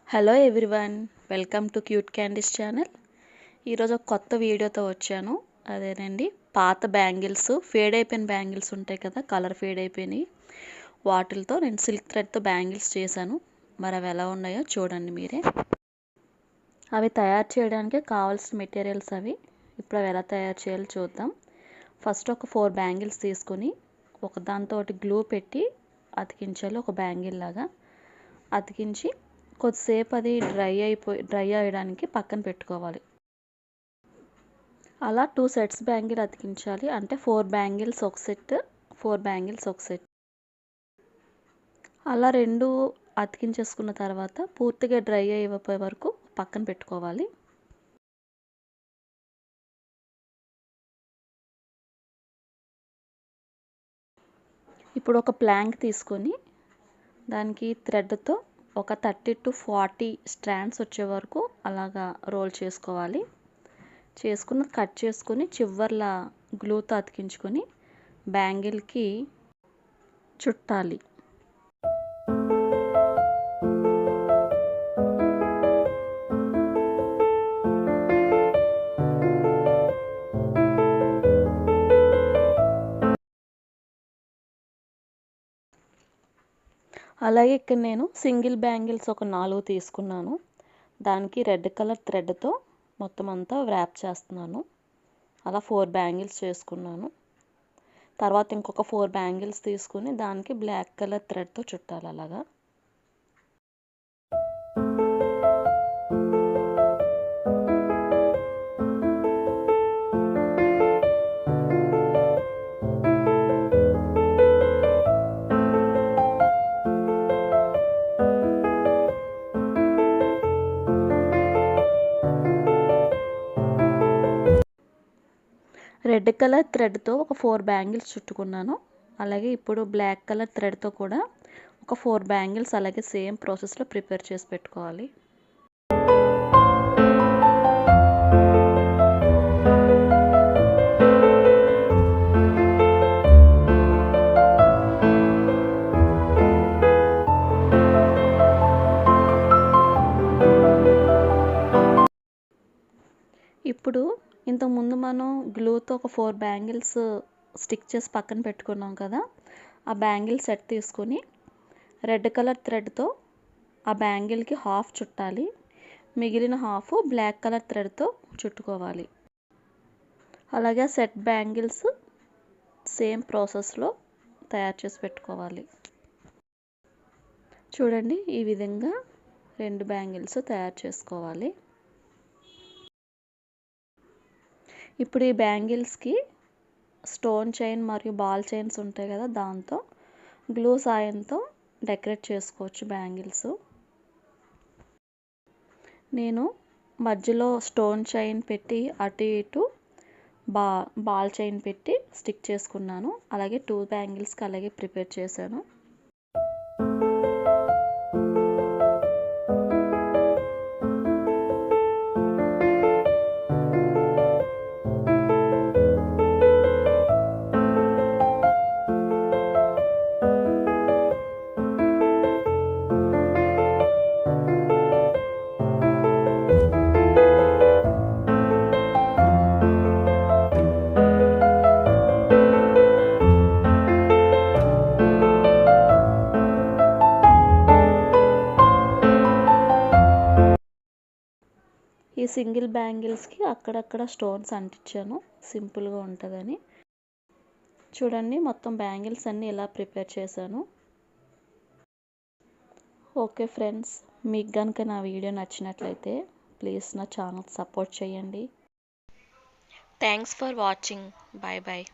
Hello everyone, welcome to cute candies channel. ఈరోజు ఒక కొత్త వీడియోతో వచ్చాను. అదేనండి, పాత బ్యాంగిల్స్, ఫేడ్ అయిపోయిన బ్యాంగిల్స్ ఉంటాయి కదా, కలర్ ఫేడ్ అయిపోయినాయి. వాటితో నేను సిల్క్ థ్రెడ్తో బ్యాంగిల్స్ చేశాను. మరి అవి ఎలా ఉన్నాయో చూడండి మీరే. అవి తయారు చేయడానికి కావాల్సిన మెటీరియల్స్ అవి. ఇప్పుడు అవి ఎలా తయారు చేయాలో చూద్దాం. ఫస్ట్ ఒక 4 బ్యాంగిల్స్ తీసుకొని ఒక దాంతో గ్లూ పెట్టి అతికించాలి. ఒక బ్యాంగిల్ లాగా అతికించి కొద్దిసేపు అది డ్రై అయ్యడానికి పక్కన పెట్టుకోవాలి. అలా 2 సెట్స్ బ్యాంగిల్ అతికించాలి. అంటే 4 బ్యాంగిల్స్ ఒక సెట్, 4 బ్యాంగిల్స్ ఒక సెట్. అలా 2 అతికించేసుకున్న తర్వాత పూర్తిగా డ్రై అయిపోయే వరకు పక్కన పెట్టుకోవాలి. ఇప్పుడు ఒక ప్లాంక్ తీసుకొని దానికి థ్రెడ్తో ఒక 30 to 40 స్ట్రాండ్స్ వచ్చే వరకు అలాగా రోల్ చేసుకోవాలి. చేసుకుని కట్ చేసుకొని చివర్లా గ్లూతో అతికించుకొని బ్యాంగిల్కి చుట్టాలి. అలాగే ఇక్కడ నేను సింగిల్ బ్యాంగిల్స్ ఒక 4 తీసుకున్నాను. దానికి రెడ్ కలర్ థ్రెడ్తో మొత్తం అంతా వ్రాప్ చేస్తున్నాను. అలా 4 బ్యాంగిల్స్ చేసుకున్నాను. తర్వాత ఇంకొక 4 బ్యాంగిల్స్ తీసుకుని దానికి బ్లాక్ కలర్ థ్రెడ్తో చుట్టాలి. అలాగా రెడ్ కలర్ థ్రెడ్తో ఒక 4 బ్యాంగిల్స్ చుట్టుకున్నాను. అలాగే ఇప్పుడు బ్లాక్ కలర్ థ్రెడ్తో కూడా ఒక 4 బ్యాంగిల్స్ అలాగే సేమ్ ప్రాసెస్లో ప్రిపేర్ చేసి పెట్టుకోవాలి. ఇప్పుడు ఇంతకుముందు మనం గ్లూతో ఒక 4 బ్యాంగిల్స్ స్టిక్ చేసి పక్కన పెట్టుకున్నాం కదా, ఆ బ్యాంగిల్ సెట్ తీసుకొని రెడ్ కలర్ థ్రెడ్తో ఆ బ్యాంగిల్కి హాఫ్ చుట్టాలి. మిగిలిన హాఫ్ బ్లాక్ కలర్ థ్రెడ్తో చుట్టుకోవాలి. అలాగే సెట్ బ్యాంగిల్స్ సేమ్ ప్రాసెస్లో తయారు చేసి పెట్టుకోవాలి. చూడండి, ఈ విధంగా 2 బ్యాంగిల్స్ తయారు చేసుకోవాలి. ఇప్పుడు ఈ బ్యాంగిల్స్కి స్టోన్ చైన్ మరియు బాల్ చైన్స్ ఉంటాయి కదా, దాంతో గ్లూ సాయంతో డెకరేట్ చేసుకోవచ్చు బ్యాంగిల్స్. నేను మధ్యలో స్టోన్ చైన్ పెట్టి అటు ఇటు బాల్ చైన్ పెట్టి స్టిక్ చేసుకున్నాను. అలాగే 2 బ్యాంగిల్స్కి అలాగే ప్రిపేర్ చేశాను. ఈ సింగిల్ బ్యాంగిల్స్కి అక్కడక్కడ స్టోన్స్ అంటించాను, సింపుల్గా ఉంటుందని. చూడండి, మొత్తం బ్యాంగిల్స్ అన్నీ ఇలా ప్రిపేర్ చేశాను. ఓకే ఫ్రెండ్స్, మీకు కనుక నా వీడియో నచ్చినట్లయితే ప్లీజ్ నా ఛానల్ సపోర్ట్ చేయండి. Thanks for watching. Bye bye.